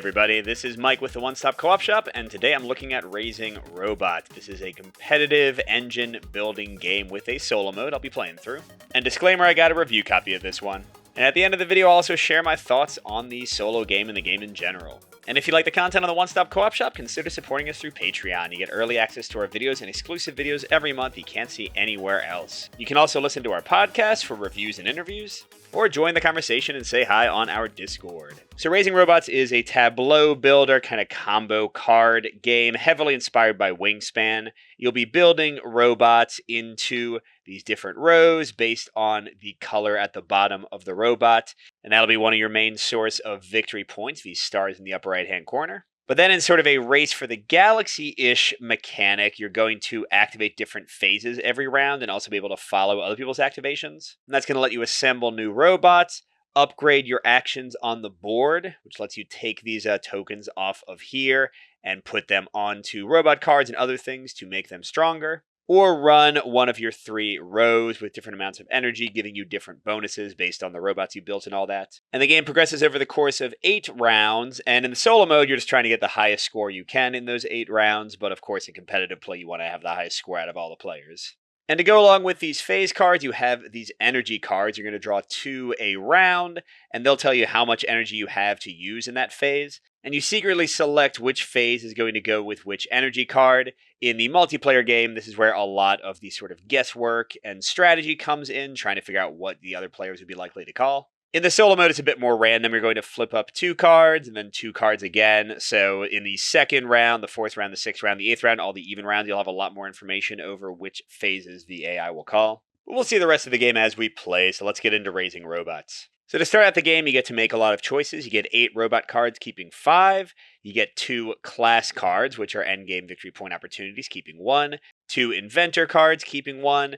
everybody, this is Mike with the One Stop Co-op Shop, and today I'm looking at Raising Robots. This is a competitive engine building game with a solo mode I'll be playing through. And disclaimer, I got a review copy of this one. And at the end of the video, I'll also share my thoughts on the solo game and the game in general. And if you like the content on the One Stop Co-op Shop, consider supporting us through Patreon. You get early access to our videos and exclusive videos every month you can't see anywhere else. You can also listen to our podcast for reviews and interviews, or join the conversation and say hi on our Discord. So Raising Robots is a tableau builder kind of combo card game, heavily inspired by Wingspan. You'll be building robots into these different rows based on the color at the bottom of the robot, and that'll be one of your main source of victory points, these stars in the upper right-hand corner. But then in sort of a race for the galaxy-ish mechanic, you're going to activate different phases every round and also be able to follow other people's activations. And that's going to let you assemble new robots, upgrade your actions on the board, which lets you take these tokens off of here and put them onto robot cards and other things to make them stronger. Or run one of your 3 rows with different amounts of energy, giving you different bonuses based on the robots you built and all that. And the game progresses over the course of 8 rounds, and in the solo mode, you're just trying to get the highest score you can in those 8 rounds, but of course in competitive play, you want to have the highest score out of all the players. And to go along with these phase cards, you have these energy cards. You're going to draw 2 a round, and they'll tell you how much energy you have to use in that phase. And you secretly select which phase is going to go with which energy card. In the multiplayer game, this is where a lot of the sort of guesswork and strategy comes in, trying to figure out what the other players would be likely to call. In the solo mode, it's a bit more random. You're going to flip up 2 cards and then 2 cards again. So in the second round, the 4th round, the 6th round, the 8th round, all the even rounds, you'll have a lot more information over which phases the AI will call. We'll see the rest of the game as we play, so let's get into Raising Robots. So to start out the game, you get to make a lot of choices. You get 8 robot cards, keeping 5. You get 2 class cards, which are endgame victory point opportunities, keeping 1. 2 inventor cards, keeping 1.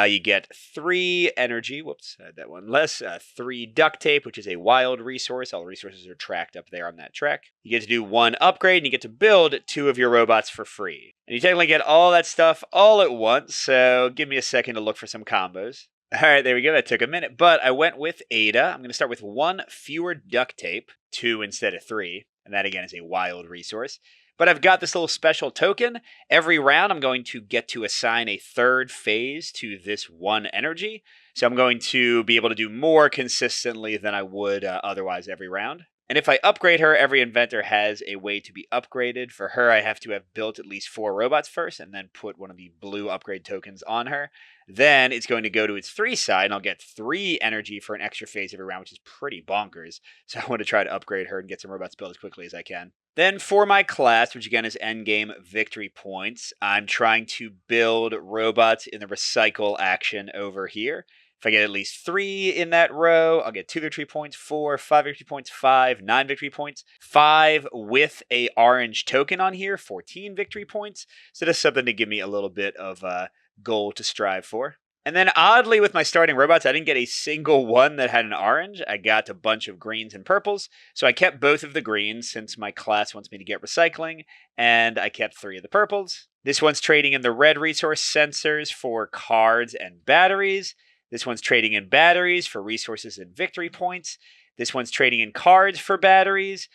You get 3 energy, I had that one less, 3 duct tape, which is a wild resource. All the resources are tracked up there on that track. You get to do 1 upgrade, and you get to build 2 of your robots for free. And you technically get all that stuff all at once, so give me a second to look for some combos. All right, there we go. That took a minute, but I went with Ada. I'm going to start with 1 fewer duct tape, 2 instead of 3, and that again is a wild resource. But I've got this little special token. Every round, I'm going to get to assign a 3rd phase to this 1 energy. So I'm going to be able to do more consistently than I would otherwise every round. And if I upgrade her, every inventor has a way to be upgraded. For her, I have to have built at least 4 robots first and then put one of the blue upgrade tokens on her. Then it's going to go to its 3 side, and I'll get 3 energy for an extra phase every round, which is pretty bonkers. So I want to try to upgrade her and get some robots built as quickly as I can. Then for my class, which again is endgame victory points, I'm trying to build robots in the recycle action over here. If I get at least 3 in that row, I'll get 2 victory points, 4, 5 victory points, 5, 9 victory points, 5 with a orange token on here, 14 victory points. So that's something to give me a little bit of a goal to strive for. And then oddly with my starting robots, I didn't get a single one that had an orange. I got a bunch of greens and purples. So I kept both of the greens since my class wants me to get recycling, and I kept 3 of the purples. This one's trading in the red resource sensors for cards and batteries. This one's trading in batteries for resources and victory points. This one's trading in cards for batteries,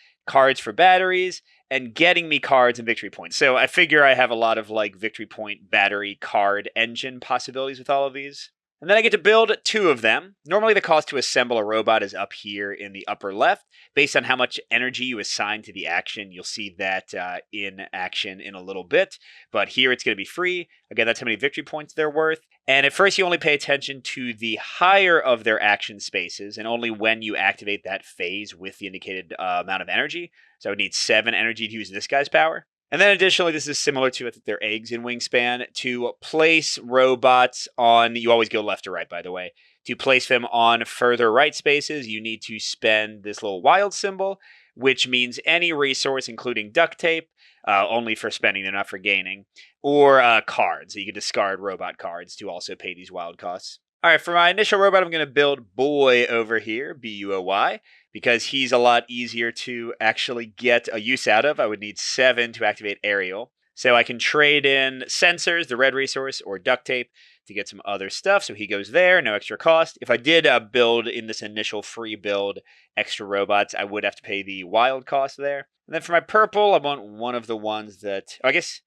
and getting me cards and victory points. So I figure I have a lot of like victory point, battery, card, engine possibilities with all of these. And then I get to build 2 of them. Normally the cost to assemble a robot is up here in the upper left. Based on how much energy you assign to the action, you'll see that in action in a little bit. But here it's going to be free. Again, that's how many victory points they're worth. And at first you only pay attention to the higher of their action spaces, and only when you activate that phase with the indicated amount of energy. So I would need 7 energy to use this guy's power. And then additionally, this is similar to, I think they're eggs in Wingspan, to place robots on, you always go left or right, by the way. To place them on further right spaces, you need to spend this little wild symbol, which means any resource, including duct tape, only for spending, they're not for gaining, or cards. So you can discard robot cards to also pay these wild costs. All right, for my initial robot, I'm going to build Boy over here, B-U-O-Y, because he's a lot easier to actually get a use out of. I would need 7 to activate Aerial. So I can trade in sensors, the red resource, or duct tape to get some other stuff. So he goes there, no extra cost. If I did build in this initial free build extra robots, I would have to pay the wild cost there. And then for my purple, I want one of the ones that, I guess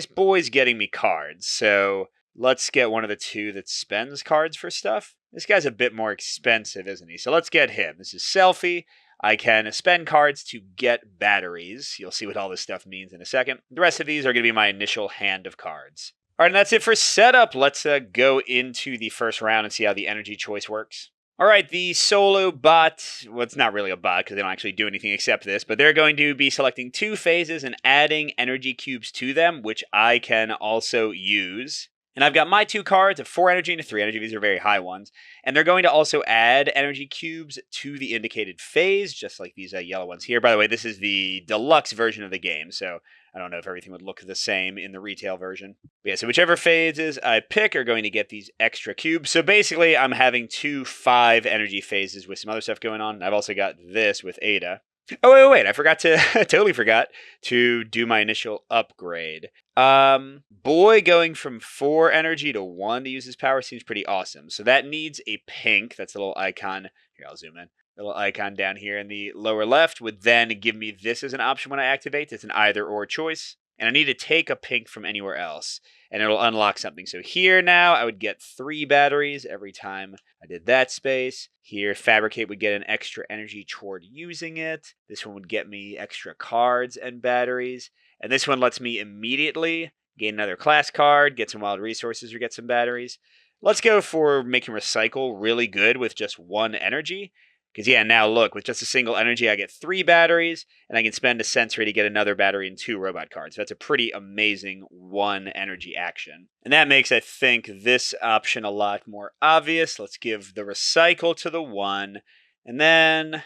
boy's getting me cards. So let's get one of the two that spends cards for stuff. This guy's a bit more expensive, isn't he? So let's get him. This is Selfie. I can spend cards to get batteries. You'll see what all this stuff means in a second. The rest of these are going to be my initial hand of cards. All right, and that's it for setup. Let's go into the first round and see how the energy choice works. All right, the solo bot, well, it's not really a bot because they don't actually do anything except this, but they're going to be selecting 2 phases and adding energy cubes to them, which I can also use. And I've got my 2 cards of 4 energy and a 3 energy. These are very high ones. And they're going to also add energy cubes to the indicated phase, just like these yellow ones here. By the way, this is the deluxe version of the game, so I don't know if everything would look the same in the retail version. But yeah, so whichever phases I pick are going to get these extra cubes. So basically, I'm having 2 5 energy phases with some other stuff going on. I've also got this with Ada. Oh, wait, I forgot to, totally forgot to do my initial upgrade. Boy going from 4 energy to 1 to use his power seems pretty awesome. So that needs a pink. That's the little icon. Here, I'll zoom in. The little icon down here in the lower left would then give me this as an option when I activate. It's an either or choice. And I need to take a pink from anywhere else, and it'll unlock something. So here now, I would get 3 batteries every time I did that space. Here, Fabricate would get an extra energy toward using it. This one would get me extra cards and batteries. And this one lets me immediately gain another class card, get some wild resources, or get some batteries. Let's go for making Recycle really good with just 1 energy. Because, yeah, now look, with just a single energy, I get 3 batteries, and I can spend a sensory to get another battery and 2 robot cards. So that's a pretty amazing 1 energy action. And that makes, I think, this option a lot more obvious. Let's give the Recycle to the 1. And then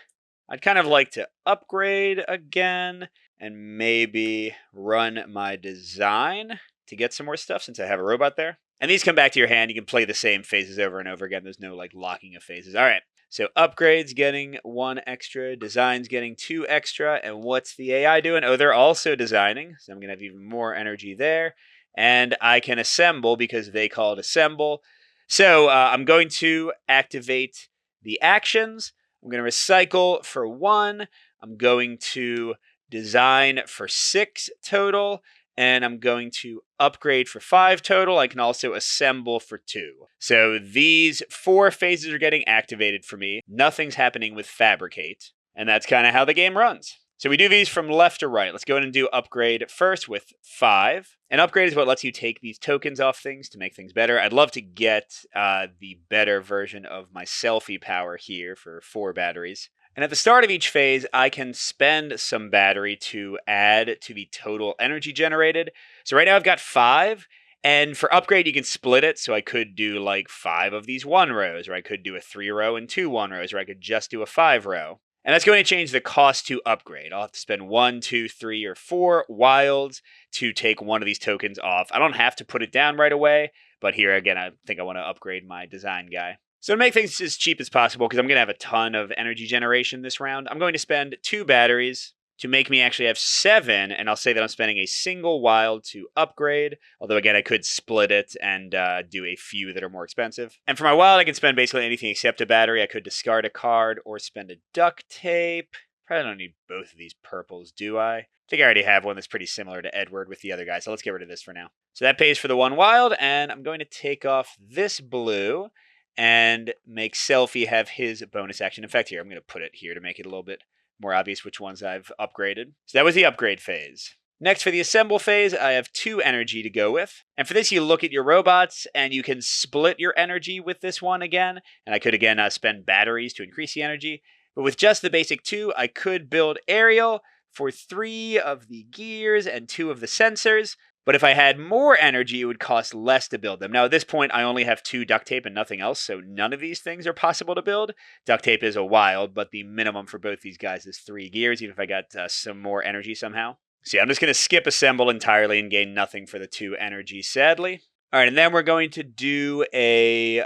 I'd kind of like to upgrade again and maybe run my design to get some more stuff since I have a robot there. And these come back to your hand. You can play the same phases over and over again. There's no, locking of phases. All right. So upgrades getting 1 extra, designs getting 2 extra, and what's the AI doing? Oh, they're also designing, so I'm going to have even more energy there. And I can assemble because they call it assemble. So I'm going to activate the actions. I'm going to recycle for 1. I'm going to design for 6 total. And I'm going to upgrade for 5 total. I can also assemble for 2. So these 4 phases are getting activated for me. Nothing's happening with Fabricate. And that's kind of how the game runs. So we do these from left to right. Let's go ahead and do upgrade first with 5. And upgrade is what lets you take these tokens off things to make things better. I'd love to get the better version of my selfie power here for 4 batteries. And at the start of each phase, I can spend some battery to add to the total energy generated. So right now I've got 5, and for upgrade, you can split it. So I could do 5 of these 1 rows, or I could do a 3 row and 2 1 rows, or I could just do a 5 row. And that's going to change the cost to upgrade. I'll have to spend 1, 2, 3, or 4 wilds to take one of these tokens off. I don't have to put it down right away, but here again, I think I want to upgrade my design guy. So to make things as cheap as possible, because I'm going to have a ton of energy generation this round, I'm going to spend 2 batteries to make me actually have 7, and I'll say that I'm spending a single wild to upgrade, although again, I could split it and do a few that are more expensive. And for my wild, I can spend basically anything except a battery. I could discard a card or spend a duct tape. Probably don't need both of these purples, do I? I think I already have one that's pretty similar to Edward with the other guy, so let's get rid of this for now. So that pays for the 1 wild, and I'm going to take off this blue and make Selfie have his bonus action. In fact, here, I'm going to put it here to make it a little bit more obvious which ones I've upgraded. So that was the upgrade phase. Next, for the assemble phase, I have 2 energy to go with. And for this, you look at your robots, and you can split your energy with this one again. And I could, again, spend batteries to increase the energy. But with just the basic 2, I could build Aerial for 3 of the gears and 2 of the sensors. But if I had more energy, it would cost less to build them. Now, at this point, I only have 2 duct tape and nothing else, so none of these things are possible to build. Duct tape is a wild, but the minimum for both these guys is 3 gears, even if I got some more energy somehow. So yeah, I'm just going to skip assemble entirely and gain nothing for the 2 energy, sadly. All right, and then we're going to do a,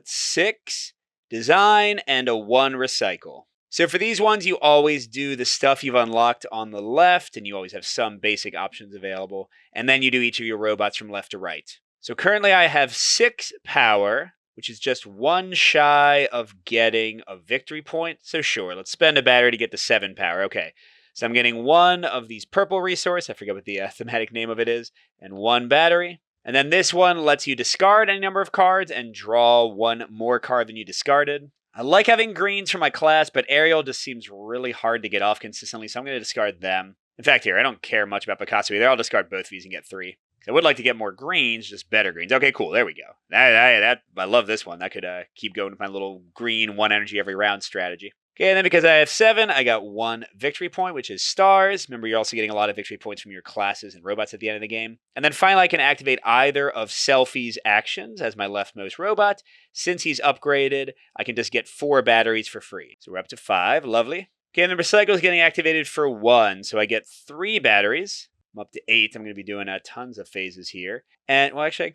6 design and a 1 recycle. So for these ones, you always do the stuff you've unlocked on the left, and you always have some basic options available. And then you do each of your robots from left to right. So currently I have 6 power, which is just one shy of getting a victory point. So sure, let's spend a battery to get to 7 power. Okay, so I'm getting one of these purple resource. I forget what the thematic name of it is, and one battery. And then this one lets you discard any number of cards and draw one more card than you discarded. I like having greens for my class, but Ariel just seems really hard to get off consistently, so I'm going to discard them. In fact, here, I don't care much about Picasso either. I'll discard both of these and get 3. I would like to get more greens, just better greens. Okay, cool. There we go. I love this one. That could keep going with my little green 1 energy every round strategy. Okay, and then because I have 7, I got 1 victory point, which is stars. Remember, you're also getting a lot of victory points from your classes and robots at the end of the game. And then finally, I can activate either of Selfie's actions as my leftmost robot. Since he's upgraded, I can just get 4 batteries for free. So we're up to 5. Lovely. Okay, and the recycle is getting activated for 1, so I get 3 batteries. I'm up to 8. I'm going to be doing tons of phases here. And, well, actually,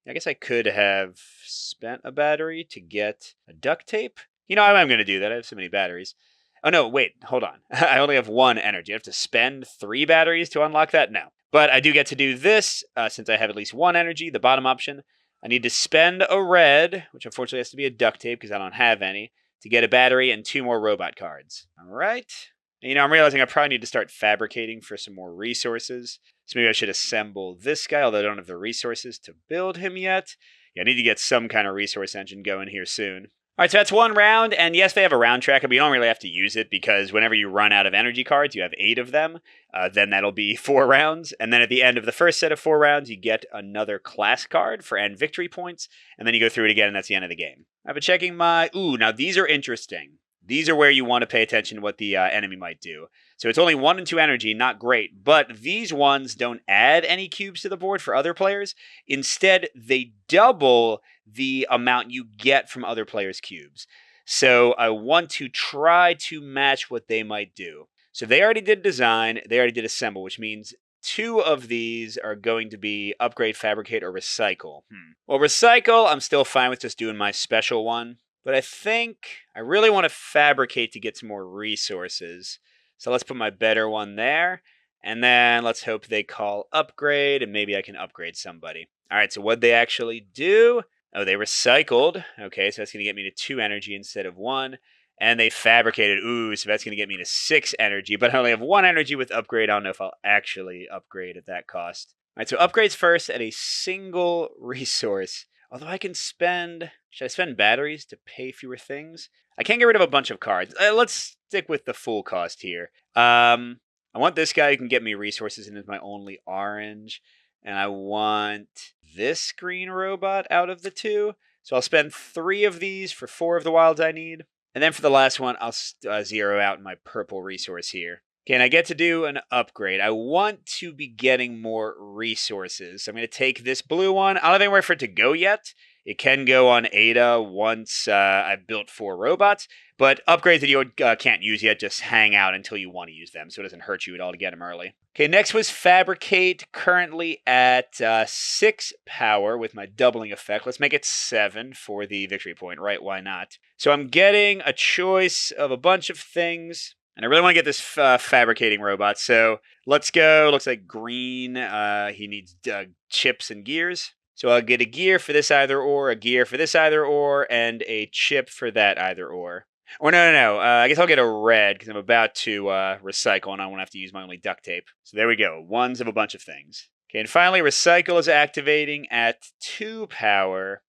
I guess I could have spent a battery to get a duct tape. You know, I'm going to do that. I have so many batteries. Oh, no, wait, hold on. I only have 1 energy. I have to spend 3 batteries to unlock that? No. But I do get to do this since I have at least 1 energy, the bottom option. I need to spend a red, which unfortunately has to be a duct tape because I don't have any, to get a battery and 2 more robot cards. All right. You know, I'm realizing I probably need to start fabricating for some more resources. So maybe I should assemble this guy, although I don't have the resources to build him yet. Yeah, I need to get some kind of resource engine going here soon. All right, so that's 1 round, and yes, they have a round tracker, but you don't really have to use it because whenever you run out of energy cards, you have 8 of them, then that'll be 4 rounds, and then at the end of the first set of 4 rounds, you get another class card for end victory points, and then you go through it again, and that's the end of the game. I've been checking my... Ooh, now these are interesting. These are where you want to pay attention to what the enemy might do. So it's only 1 and 2 energy, not great, but these ones don't add any cubes to the board for other players. Instead, they double the amount you get from other players' cubes. So I want to try to match what they might do. So they already did design, they already did assemble, which means 2 of these are going to be upgrade, fabricate, or recycle. Well, recycle, I'm still fine with just doing my special one. But I think I really want to fabricate to get some more resources. So let's put my better one there. And then let's hope they call upgrade, and maybe I can upgrade somebody. All right, so what'd they actually do? Oh, they recycled. Okay, so that's going to get me to 2 energy instead of 1. And they fabricated. Ooh, so that's going to get me to 6 energy. But I only have 1 energy with upgrade. I don't know if I'll actually upgrade at that cost. All right, so upgrades first at a single resource. Although I can spend... Should I spend batteries to pay fewer things? I can't get rid of a bunch of cards. Let's stick with the full cost here. I want this guy who can get me resources and is my only orange. And I want this green robot out of the 2. So I'll spend 3 of these for 4 of the wilds I need. And then for the last one, I'll zero out my purple resource here. Okay, and I get to do an upgrade. I want to be getting more resources. So I'm going to take this blue one. I don't have anywhere for it to go yet. It can go on Ada once I've built 4 robots. But upgrades that you can't use yet just hang out until you want to use them. So it doesn't hurt you at all to get them early. Okay, next was Fabricate. Currently at 6 power with my doubling effect. Let's make it 7 for the victory point, right? Why not? So I'm getting a choice of a bunch of things. And I really want to get this fabricating robot. So let's go. Looks like green. He needs chips and gears. So I'll get a gear for this either or, a gear for this either or, and a chip for that either or. Or no. I guess I'll get a red because I'm about to recycle and I won't have to use my only duct tape. So there we go. Ones of a bunch of things. Okay, and finally, recycle is activating at 2 power.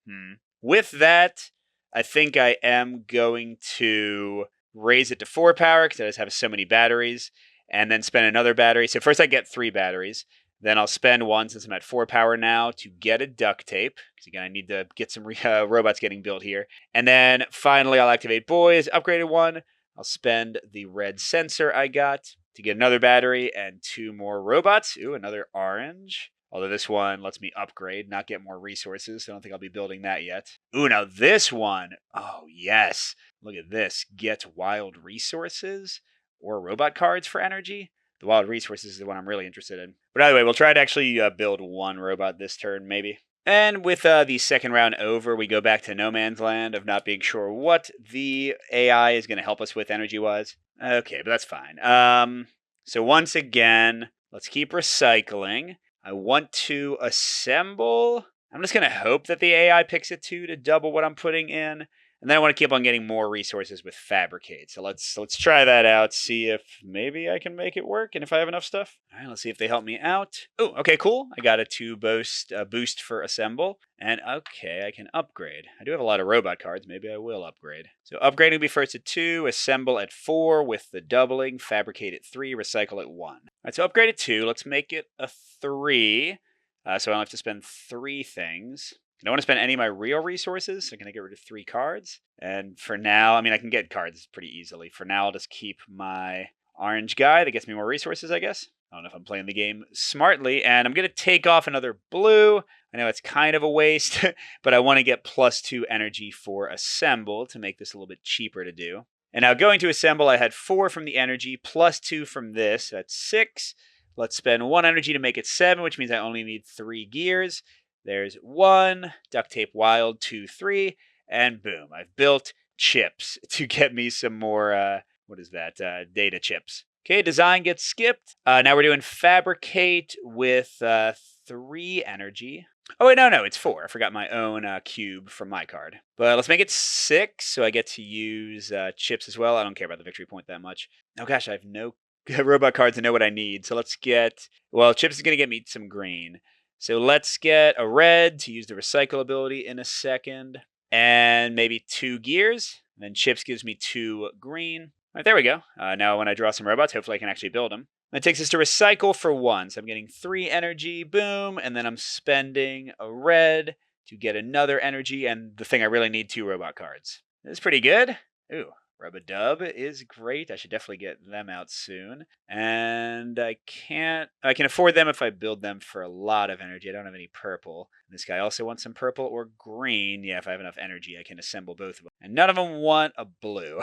With that, I think I am going to raise it to 4 power because I just have so many batteries, and then spend another battery. So first I get 3 batteries. Then I'll spend 1 since I'm at 4 power now to get a duct tape. Because again, I need to get some robots getting built here. And then finally I'll activate boys, upgraded 1. I'll spend the red sensor I got to get another battery and 2 more robots. Ooh, another orange. Although this one lets me upgrade, not get more resources. So I don't think I'll be building that yet. Ooh, now this one. Oh, yes. Look at this. Get wild resources or robot cards for energy. The wild resources is the one I'm really interested in. But either way, we'll try to actually build 1 robot this turn, maybe. And with the second round over, we go back to no man's land of not being sure what the AI is going to help us with energy-wise. Okay, but that's fine. So once again, let's keep recycling. I want to assemble I'm just going to hope that the AI picks a 2 to double what I'm putting in. And then I want to keep on getting more resources with Fabricate. So let's try that out, see if maybe I can make it work and if I have enough stuff. All right, let's see if they help me out. Oh, okay, cool. I got a 2 boost for Assemble. And okay, I can upgrade. I do have a lot of robot cards. Maybe I will upgrade. So upgrading will be first at 2, Assemble at 4 with the doubling, Fabricate at 3, Recycle at 1. All right, so upgrade at 2. Let's make it a 3. So I don't have to spend 3 things. I don't want to spend any of my real resources, so I'm going to get rid of 3 cards. And for now, I mean, I can get cards pretty easily. For now, I'll just keep my orange guy that gets me more resources, I guess. I don't know if I'm playing the game smartly. And I'm going to take off another blue. I know it's kind of a waste, but I want to get +2 energy for Assemble to make this a little bit cheaper to do. And now going to Assemble, I had 4 from the energy, +2 from this. That's 6. Let's spend 1 energy to make it 7, which means I only need 3 gears. There's 1, duct tape wild, 2, 3, and boom. I've built chips to get me some more, data chips. Okay, design gets skipped. Now we're doing Fabricate with 3 energy. Oh, wait, no, it's 4. I forgot my own cube from my card. But let's make it 6, so I get to use chips as well. I don't care about the victory point that much. Oh, gosh, I have no robot cards to know what I need. So let's get, chips is going to get me some green. So let's get a red to use the recycle ability in a second. And maybe 2 gears. And then chips gives me 2 green. All right, there we go. Now when I draw some robots, hopefully I can actually build them. That takes us to recycle for 1. So I'm getting 3 energy, boom. And then I'm spending a red to get another energy. And the thing I really need, 2 robot cards. This is pretty good. Ooh. Rub-a-dub is great. I should definitely get them out soon. And I can afford them if I build them for a lot of energy. I don't have any purple. This guy also wants some purple or green. Yeah, if I have enough energy, I can assemble both of them. And none of them want a blue.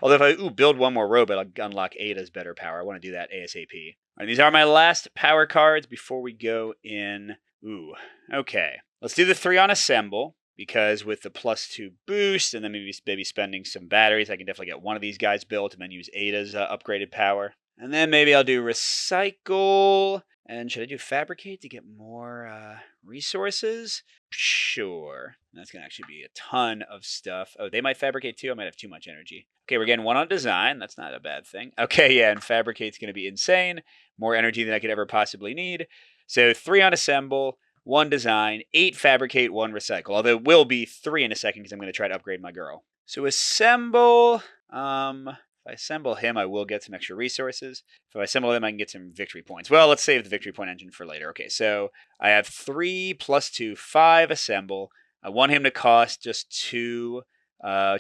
Although if I build one more robot, I'll unlock Ada's better power. I want to do that ASAP. All right, these are my last power cards before we go in. Ooh, okay. Let's do the 3 on Assemble. Because with the +2 boost and then maybe spending some batteries, I can definitely get one of these guys built and then use Ada's upgraded power. And then maybe I'll do Recycle. And should I do Fabricate to get more resources? Sure. That's going to actually be a ton of stuff. Oh, they might Fabricate too. I might have too much energy. Okay, we're getting 1 on Design. That's not a bad thing. Okay, yeah, and Fabricate's going to be insane. More energy than I could ever possibly need. So 3 on Assemble. 1 Design, 8 Fabricate, 1 Recycle. Although it will be 3 in a second because I'm going to try to upgrade my girl. So Assemble. If I assemble him, I will get some extra resources. If I assemble him, I can get some victory points. Well, let's save the victory point engine for later. Okay, so I have 3 + 2, 5 Assemble. I want him to cost just 2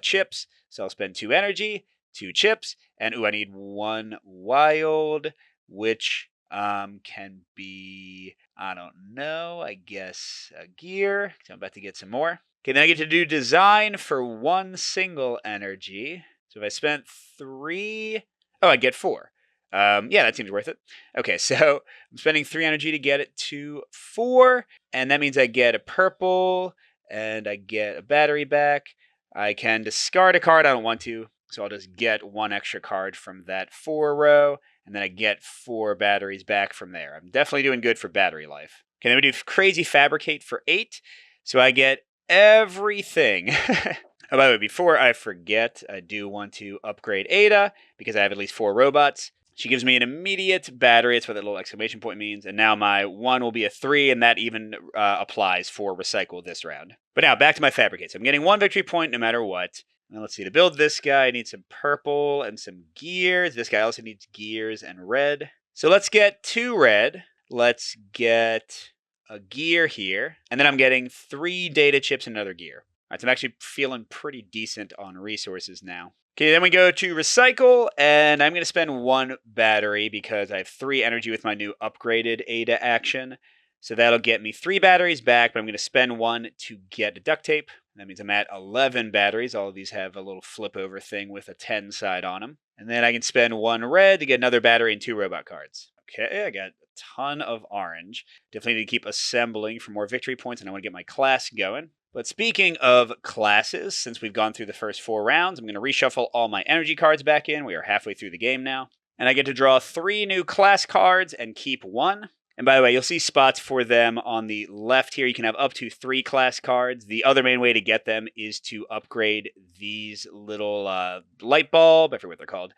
chips. So I'll spend 2 energy, 2 chips, and I need 1 wild, which can be, I don't know, I guess a gear. So I'm about to get some more. Okay, then I get to do design for 1 single energy. So if I spent 3, I get 4. Yeah, that seems worth it. Okay, so I'm spending 3 energy to get it to 4, and that means I get a purple, and I get a battery back. I can discard a card, I don't want to, so I'll just get 1 extra card from that 4 row, and then I get 4 batteries back from there. I'm definitely doing good for battery life. Okay, then we do Crazy Fabricate for 8, so I get everything. Oh, by the way, before I forget, I do want to upgrade Ada, because I have at least 4 robots. She gives me an immediate battery, that's what that little exclamation point means, and now my 1 will be a 3, and that even applies for Recycle this round. But now, back to my Fabricate. So I'm getting 1 victory point no matter what. Now let's see, to build this guy, I need some purple and some gears. This guy also needs gears and red. So let's get 2 red. Let's get a gear here. And then I'm getting 3 data chips and another gear. All right, so I'm actually feeling pretty decent on resources now. Okay, then we go to Recycle, and I'm going to spend 1 battery because I have 3 energy with my new upgraded Ada action. So that'll get me 3 batteries back, but I'm going to spend 1 to get a duct tape. That means I'm at 11 batteries. All of these have a little flip over thing with a 10 side on them. And then I can spend 1 red to get another battery and 2 robot cards. Okay, I got a ton of orange. Definitely need to keep assembling for more victory points, and I want to get my class going. But speaking of classes, since we've gone through the first 4 rounds, I'm going to reshuffle all my energy cards back in. We are halfway through the game now. And I get to draw 3 new class cards and keep 1. And by the way, you'll see spots for them on the left here. You can have up to 3 class cards. The other main way to get them is to upgrade these little light bulb, I forget what they're called,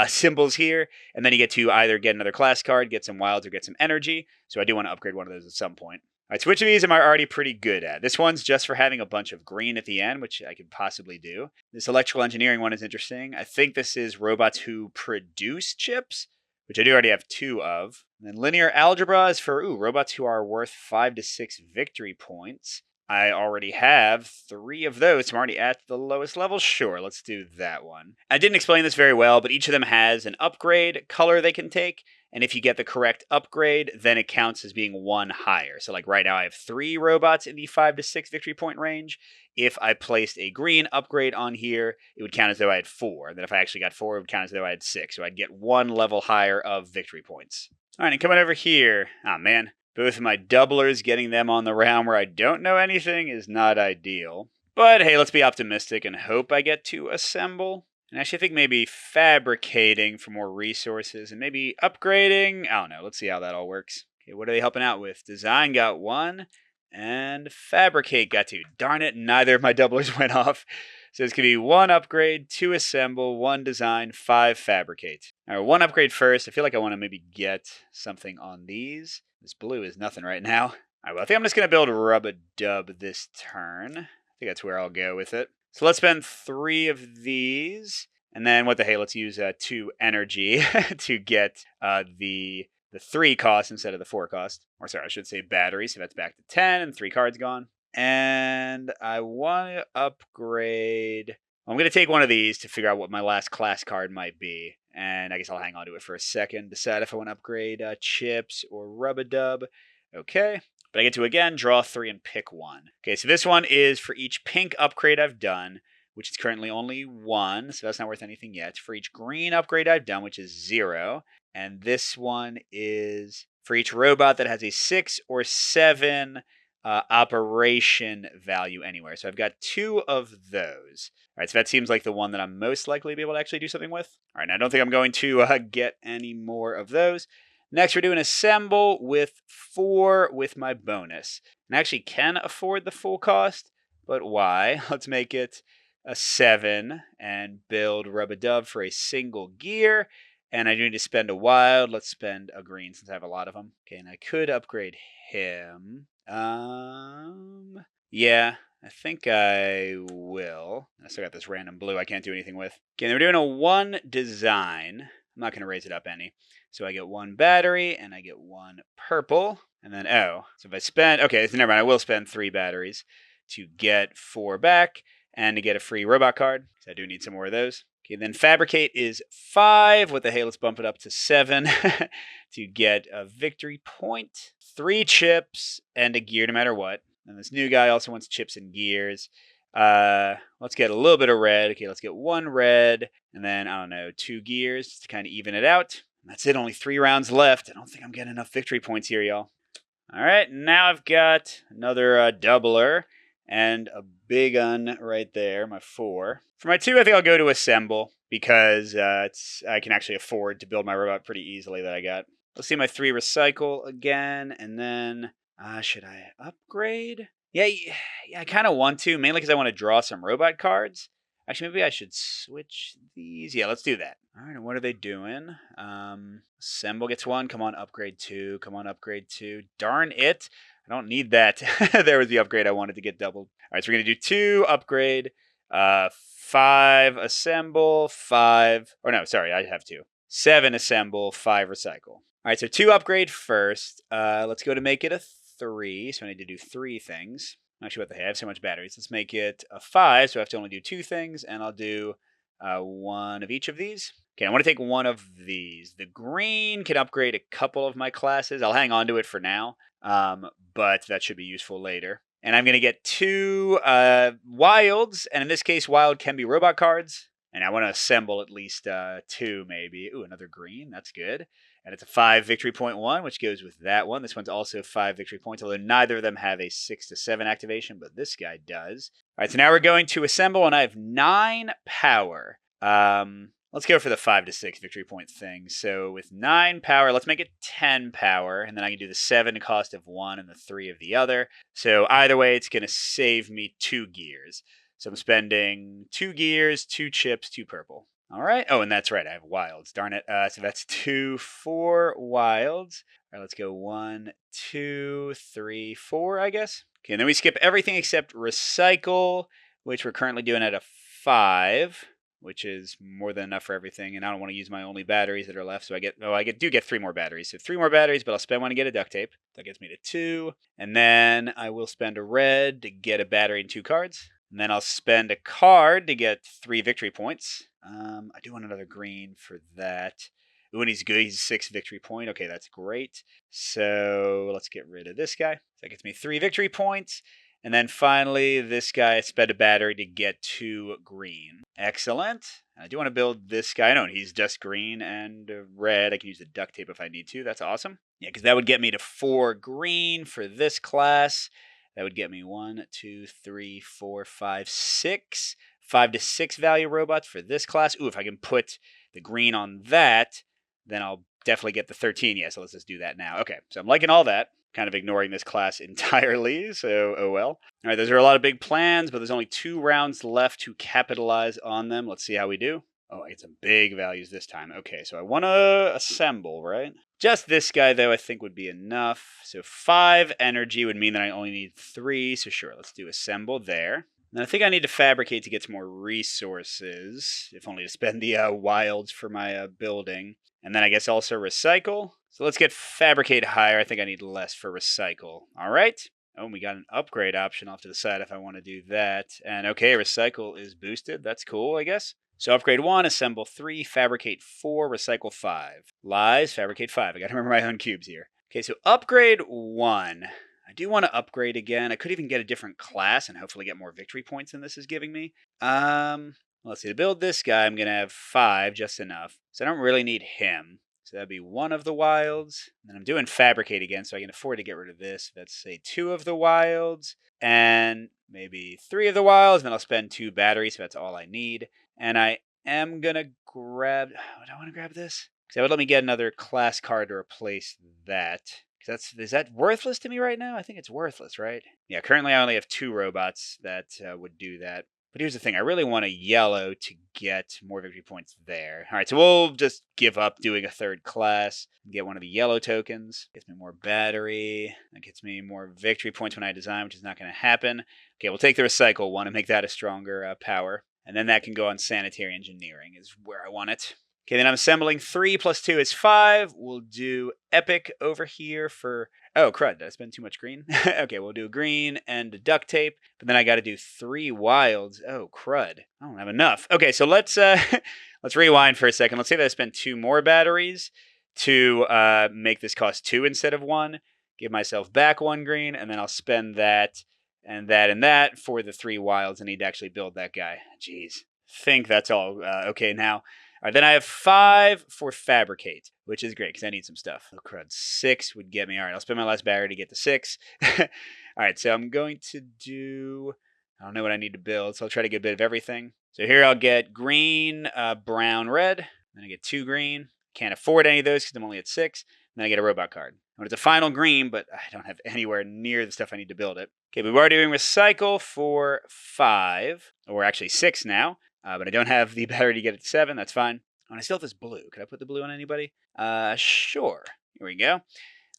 symbols here. And then you get to either get another class card, get some wilds, or get some energy. So I do want to upgrade one of those at some point. All right, so which of these am I already pretty good at? This one's just for having a bunch of green at the end, which I could possibly do. This electrical engineering one is interesting. I think this is robots who produce chips, which I do already have 2 of. And then linear algebra is for robots who are worth 5 to 6 victory points. I already have 3 of those, so I'm already at the lowest level. Sure, let's do that one. I didn't explain this very well, but each of them has an upgrade color they can take. And if you get the correct upgrade, then it counts as being 1 higher. So like right now I have 3 robots in the 5 to 6 victory point range. If I placed a green upgrade on here, it would count as though I had 4. Then if I actually got 4, it would count as though I had 6. So I'd get 1 level higher of victory points. All right, and coming over here. Oh man, both of my doublers, getting them on the round where I don't know anything is not ideal. But hey, let's be optimistic and hope I get to assemble. And actually, I think maybe fabricating for more resources and maybe upgrading. I don't know. Let's see how that all works. Okay, what are they helping out with? Design got 1 and fabricate got 2. Darn it, neither of my doublers went off. So this could be 1 upgrade, 2 assemble, 1 design, 5 fabricate. All right, 1 upgrade first. I feel like I want to maybe get something on these. This blue is nothing right now. All right, well, I think I'm just going to build Rub-a-Dub this turn. I think that's where I'll go with it. So let's spend 3 of these. And then what the hey, let's use 2 energy to get the 3 cost instead of the 4 cost. Or sorry, I should say battery. So that's back to 10 and 3 cards gone. And I want to upgrade. I'm going to take one of these to figure out what my last class card might be. And I guess I'll hang on to it for a second. Decide if I want to upgrade chips or Rub-a-Dub. Okay. But I get to, again, draw 3 and pick 1. Okay, so this one is for each pink upgrade I've done, which is currently only 1, so that's not worth anything yet. For each green upgrade I've done, which is 0. And this one is for each robot that has a 6 or 7 operation value anywhere. So I've got 2 of those. All right, so that seems like the one that I'm most likely to be able to actually do something with. All right, now I don't think I'm going to get any more of those. Next, we're doing assemble with 4 with my bonus. And I actually can afford the full cost, but why? Let's make it a 7 and build Rub-a-Dub for a single gear. And I do need to spend a wild. Let's spend a green since I have a lot of them. Okay, and I could upgrade him. Yeah, I think I will. I still got this random blue I can't do anything with. Okay, and we're doing a 1 design. I'm not going to raise it up any. So I get 1 battery, and I get 1 purple. And then, so if I spend, okay, so never mind, I will spend 3 batteries to get 4 back, and to get a free robot card, because I do need some more of those. Okay, then fabricate is 5. What the hey, let's bump it up to 7 to get a victory point. 3 chips, and a gear no matter what. And this new guy also wants chips and gears. Let's get a little bit of red. Okay, let's get 1 red, and then, I don't know, 2 gears to kind of even it out. That's it, only 3 rounds left. I don't think I'm getting enough victory points here, y'all. All right, now I've got another doubler and a big un right there, my 4. For my 2, I think I'll go to assemble because I can actually afford to build my robot pretty easily that I got. Let's see my 3 recycle again, and then should I upgrade? Yeah, I kind of want to, mainly because I want to draw some robot cards. Actually, maybe I should switch these. Yeah, let's do that. All right, and what are they doing? Assemble gets 1. Come on, upgrade 2. Come on, upgrade 2. Darn it. I don't need that. There was the upgrade I wanted to get doubled. All right, so we're going to do 2 upgrade, 5 assemble, 5. Or no, sorry, I have 2. 7 assemble, 5 recycle. All right, so 2 upgrade first. Let's go to make it a 3. So I need to do 3 things. Actually, what the heck? I have so much batteries. Let's make it a 5, so I have to only do 2 things, and I'll do 1 of each of these. Okay, I want to take 1 of these. The green can upgrade a couple of my classes. I'll hang on to it for now, but that should be useful later. And I'm going to get 2 wilds, and in this case, wild can be robot cards. And I want to assemble at least 2, maybe. Ooh, another green. That's good. And it's a 5 victory point 1, which goes with that one. This one's also 5 victory points, although neither of them have a 6 to 7 activation, but this guy does. All right, so now we're going to assemble, and I have 9 power. Let's go for the 5 to 6 victory point thing. So with 9 power, let's make it 10 power, and then I can do the 7 cost of one and the 3 of the other. So either way, it's going to save me 2 gears. So I'm spending 2 gears, 2 chips, 2 purple. All right. Oh, and that's right. I have wilds. Darn it. So that's 2, 4 wilds. All right, let's go 1, 2, 3, 4, I guess. Okay, and then we skip everything except recycle, which we're currently doing at a 5, which is more than enough for everything. And I don't want to use my only batteries that are left. So I do get 3 more batteries. So 3 more batteries, but I'll spend one to get a duct tape. That gets me to 2. And then I will spend a red to get a battery and 2 cards. And then I'll spend a card to get 3 victory points. I do want another green for that. Ooh, and he's good. He's 6 victory point. Okay, that's great. So let's get rid of this guy. So that gets me 3 victory points. And then finally, this guy, I spent a battery to get 2 green. Excellent. I do want to build this guy. I know he's just green and red. I can use the duct tape if I need to. That's awesome. Yeah, because that would get me to 4 green for this class. That would get me 1, 2, 3, 4, 5, 6. 5 to 6 value robots for this class. Ooh, if I can put the green on that, then I'll definitely get the 13. Yeah, so let's just do that now. Okay, so I'm liking all that. Kind of ignoring this class entirely, so oh well. All right, those are a lot of big plans, but there's only 2 rounds left to capitalize on them. Let's see how we do. Oh, I get some big values this time. Okay, so I want to assemble, right? Just this guy, though, I think would be enough. So 5 energy would mean that I only need 3. So sure, let's do assemble there. And I think I need to fabricate to get some more resources, if only to spend the wilds for my building. And then I guess also recycle. So let's get fabricate higher. I think I need less for recycle. All right. Oh, and we got an upgrade option off to the side if I want to do that. And okay, recycle is boosted. That's cool, I guess. So upgrade 1, assemble 3, fabricate 4, recycle 5. Lies, fabricate 5. I got to remember my own cubes here. Okay, so upgrade 1. I do want to upgrade again. I could even get a different class and hopefully get more victory points than this is giving me. Let's see. To build this guy, I'm going to have 5, just enough. So I don't really need him. So that'd be 1 of the wilds. And then I'm doing fabricate again, so I can afford to get rid of this. Let's say 2 of the wilds and maybe 3 of the wilds. And then I'll spend 2 batteries, so that's all I need. And I am going to grab... Would I want to grab this? Because that would let me get another class card to replace that. Is that worthless to me right now? I think it's worthless, right? Yeah, currently I only have 2 robots that would do that. But here's the thing. I really want a yellow to get more victory points there. All right, so we'll just give up doing a 3rd class and get one of the yellow tokens. Gets me more battery. That gets me more victory points when I design, which is not going to happen. Okay, we'll take the recycle one and make that a stronger power. And then that can go on sanitary engineering is where I want it. Okay, then I'm assembling 3 plus 2 is 5. We'll do epic over here for... Oh, crud. Did I spend too much green? Okay, we'll do green and duct tape. But then I got to do 3 wilds. Oh, crud. I don't have enough. Okay, so let's let's rewind for a second. Let's say that I spend 2 more batteries to make this cost 2 instead of 1. Give myself back 1 green, and then I'll spend that and that and that for the 3 wilds. I need to actually build that guy. Jeez. Think that's all okay now. All right, then I have 5 for fabricate, which is great because I need some stuff. Oh, crud. 6 would get me. All right, I'll spend my last battery to get to 6. All right, so I'm going to do... I don't know what I need to build, so I'll try to get a bit of everything. So here I'll get green, brown, red. Then I get 2 green. Can't afford any of those because I'm only at 6. And then I get a robot card. And it's a final green, but I don't have anywhere near the stuff I need to build it. Okay, but we're doing recycle for 5, or actually 6 now. But I don't have the battery to get it to 7. That's fine. Oh, and I still have this blue. Could I put the blue on anybody? Sure. Here we go.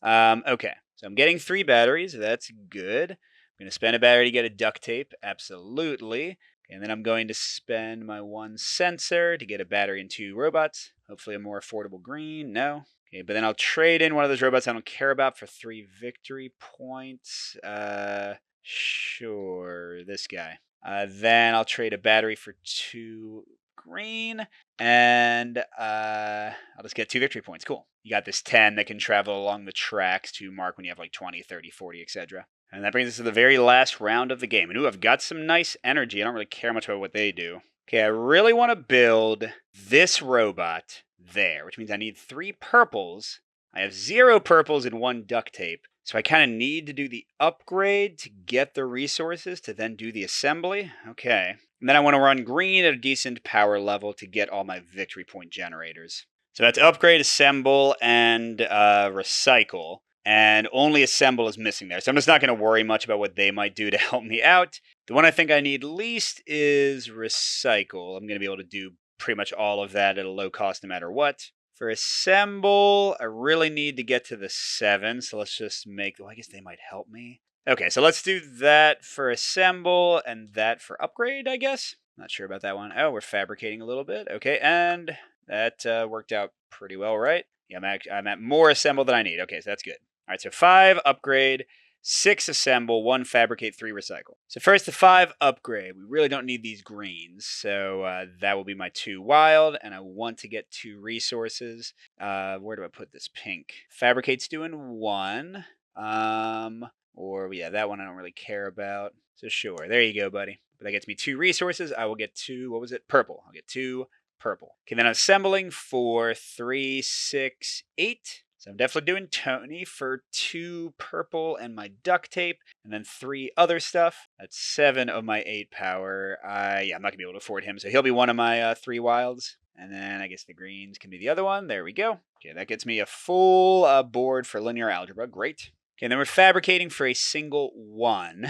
Okay. So I'm getting 3 batteries. That's good. I'm going to spend a battery to get a duct tape. Absolutely. Okay, and then I'm going to spend my 1 sensor to get a battery and 2 robots. Hopefully a more affordable green. No. Okay, but then I'll trade in one of those robots I don't care about for 3 victory points. Sure. This guy. Then I'll trade a battery for 2 green, and I'll just get 2 victory points. Cool. You got this 10 that can travel along the tracks to mark when you have like 20, 30, 40, etc. And that brings us to the very last round of the game. And ooh, I've got some nice energy. I don't really care much about what they do. Okay, I really want to build this robot there, which means I need 3 purples. I have 0 purples and 1 duct tape. So I kind of need to do the upgrade to get the resources to then do the assembly. Okay. And then I want to run green at a decent power level to get all my victory point generators. So that's upgrade, assemble, and recycle. And only assemble is missing there. So I'm just not going to worry much about what they might do to help me out. The one I think I need least is recycle. I'm going to be able to do pretty much all of that at a low cost no matter what. For assemble, I really need to get to the 7. So let's just make, well, I guess they might help me. Okay, so let's do that for assemble and that for upgrade, I guess. Not sure about that one. Oh, we're fabricating a little bit. Okay, and that worked out pretty well, right? Yeah, I'm at more assemble than I need. Okay, so that's good. All right, so 5 upgrade, 6 assemble, 1 fabricate, 3 recycle. So first the 5 upgrade. We really don't need these greens, so that will be my 2 wild, and I want to get 2 resources. Where do I put this pink? Fabricate's doing 1. Or yeah, that one I don't really care about. So sure, there you go, buddy. But that gets me 2 resources. I will get 2, what was it? Purple. I'll get 2 purple. Okay, then I'm assembling for 3, 6, 8. So I'm definitely doing Tony for 2 purple and my duct tape, and then 3 other stuff. That's 7 of my 8 power. Yeah, I'm not gonna be able to afford him, so he'll be one of my 3 wilds. And then I guess the greens can be the other one. There we go. Okay, that gets me a full board for linear algebra. Great. Okay, then we're fabricating for a single 1,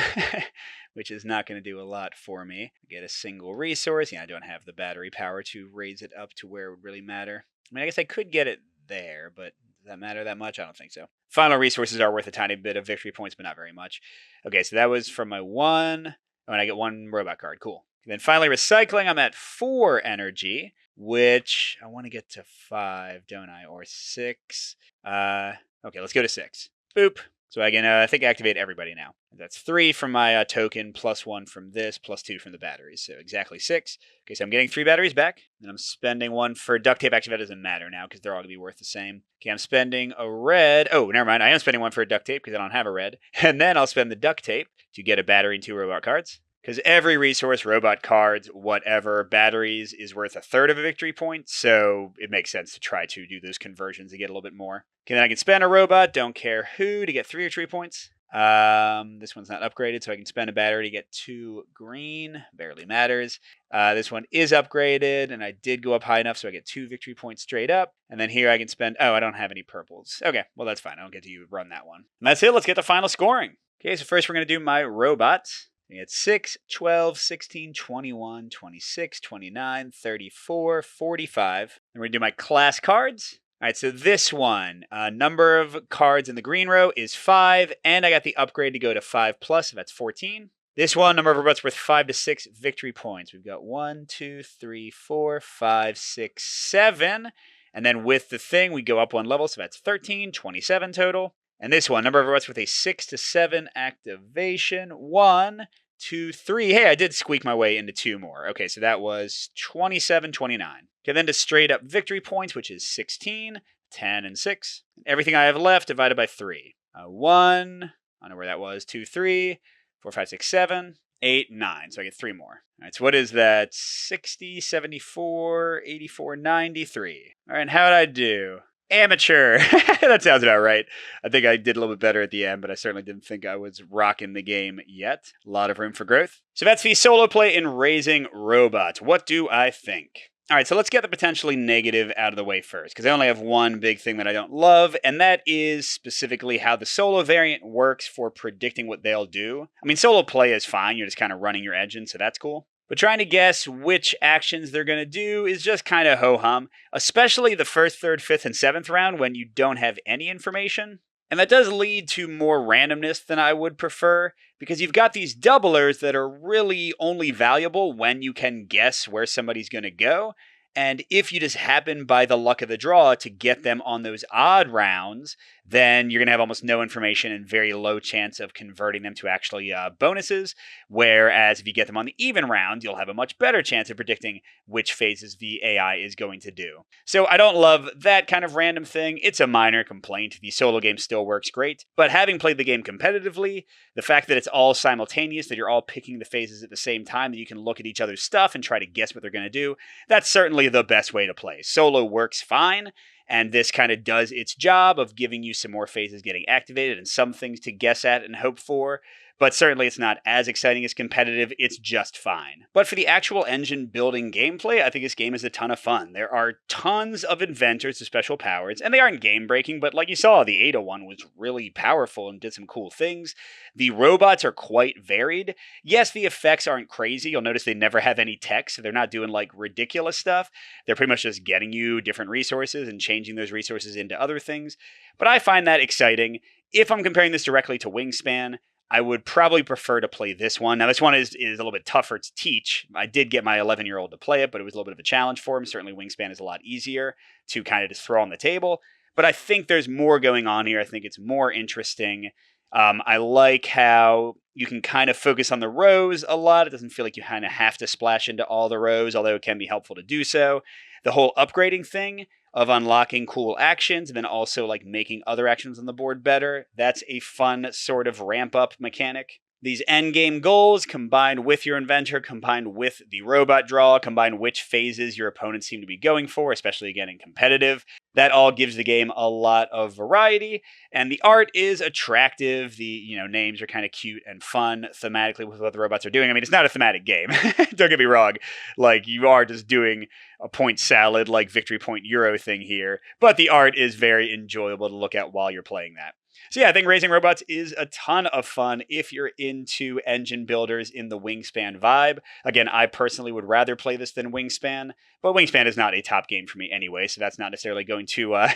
which is not going to do a lot for me. Get a single resource. Yeah, I don't have the battery power to raise it up to where it would really matter. I mean, I guess I could get it there, but does that matter that much? I don't think so. Final resources are worth a tiny bit of victory points, but not very much. Okay, so that was from my 1. Oh, and I get 1 robot card. Cool. And then finally, recycling. I'm at 4 energy, which I want to get to 5, don't I? Or 6. Okay, let's go to 6. Boop. So I can, I think, activate everybody now. That's 3 from my token, plus 1 from this, plus 2 from the batteries. So exactly 6. Okay, so I'm getting 3 batteries back. And I'm spending 1 for duct tape. Actually, that doesn't matter now because they're all going to be worth the same. Okay, I'm spending a red. Oh, never mind. I am spending 1 for a duct tape because I don't have a red. And then I'll spend the duct tape to get a battery and 2 robot cards. Because every resource, robot cards, whatever, batteries is worth a third of a victory point, so it makes sense to try to do those conversions to get a little bit more. Okay, then I can spend a robot, don't care who, to get 3 victory points. This one's not upgraded, so I can spend a battery to get 2 green. Barely matters. This one is upgraded, and I did go up high enough, so I get 2 victory points straight up. And then here I can spend... Oh, I don't have any purples. Okay, well, that's fine. I don't get to run that one. And that's it. Let's get the final scoring. Okay, so first we're going to do my robots. We get 6, 12, 16, 21, 26, 29, 34, 45. And we're going to do my class cards. All right, so this one, number of cards in the green row is 5, and I got the upgrade to go to 5 plus, so that's 14. This one, number of robots worth 5 to 6 victory points. We've got 1, 2, 3, 4, 5, 6, 7. And then with the thing, we go up 1 level, so that's 13, 27 total. And this one, number of robots with a 6 to 7 activation. 1, 2, 3. Hey, I did squeak my way into 2 more. Okay, so that was 27, 29. Okay, then to straight up victory points, which is 16, 10, and 6. Everything I have left divided by 3. 1, I don't know where that was, 2, 3, 4, 5, 6, 7, 8, 9. So I get 3 more. All right, so what is that? 60, 74, 84, 93. All right, and how did I do? Amateur. That sounds about right. I think I did a little bit better at the end, but I certainly didn't think I was rocking the game yet. A lot of room for growth. So that's the solo play in Raising Robots. What do I think? All right, so let's get the potentially negative out of the way first, because I only have one big thing that I don't love, and that is specifically how the solo variant works for predicting what they'll do. I mean, solo play is fine. You're just kind of running your engine, so that's cool. But trying to guess which actions they're going to do is just kind of ho-hum, especially the first, third, fifth, and seventh round when you don't have any information. And that does lead to more randomness than I would prefer, because you've got these doublers that are really only valuable when you can guess where somebody's going to go. And if you just happen by the luck of the draw to get them on those odd rounds, then you're going to have almost no information and very low chance of converting them to actually bonuses. Whereas if you get them on the even round, you'll have a much better chance of predicting which phases the AI is going to do. So I don't love that kind of random thing. It's a minor complaint. The solo game still works great. But having played the game competitively, the fact that it's all simultaneous, that you're all picking the phases at the same time, that you can look at each other's stuff and try to guess what they're going to do, that's certainly the best way to play. Solo works fine. And this kind of does its job of giving you some more phases getting activated and some things to guess at and hope for. but certainly it's not as exciting as competitive. It's just fine. But for the actual engine building gameplay, I think this game is a ton of fun. There are tons of inventors with special powers, and they aren't game breaking, but like you saw, the Ada one was really powerful and did some cool things. The robots are quite varied. Yes, the effects aren't crazy. You'll notice they never have any text, so they're not doing like ridiculous stuff. They're pretty much just getting you different resources and changing those resources into other things. But I find that exciting. If I'm comparing this directly to Wingspan, I would probably prefer to play this one. Now, this one is a little bit tougher to teach. I did get my 11-year-old to play it, but it was a little bit of a challenge for him. Certainly, Wingspan is a lot easier to kind of just throw on the table. But I think there's more going on here. I think it's more interesting. I like how you can kind of focus on the rows a lot. It doesn't feel like you kind of have to splash into all the rows, although it can be helpful to do so. The whole upgrading thing of unlocking cool actions and then also like making other actions on the board better, that's a fun sort of ramp up mechanic. These end game goals combined with your inventor, combined with the robot draw, combined which phases your opponents seem to be going for, especially again in competitive. That all gives the game a lot of variety, and the art is attractive. The names are kind of cute and fun thematically with what the robots are doing. I mean, it's not a thematic game. Don't get me wrong. Like, you are just doing a point salad, like victory point Euro thing here, but the art is very enjoyable to look at while you're playing that. So yeah, I think Raising Robots is a ton of fun if you're into engine builders in the Wingspan vibe. Again, I personally would rather play this than Wingspan, but Wingspan is not a top game for me anyway, so that's not necessarily going to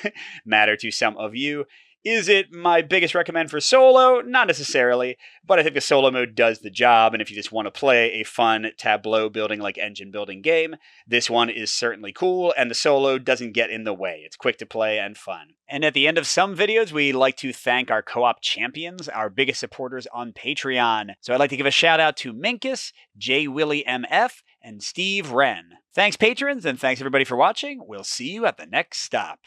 matter to some of you. Is it my biggest recommend for solo? Not necessarily, but I think the solo mode does the job, and if you just want to play a fun tableau building like engine building game, this one is certainly cool, and the solo doesn't get in the way. It's quick to play and fun. And at the end of some videos, we like to thank our co-op champions, our biggest supporters on Patreon. So I'd like to give a shout out to Minkus, J. Willie MF, and Steve Wren. Thanks, patrons, and thanks everybody for watching. We'll see you at the next stop.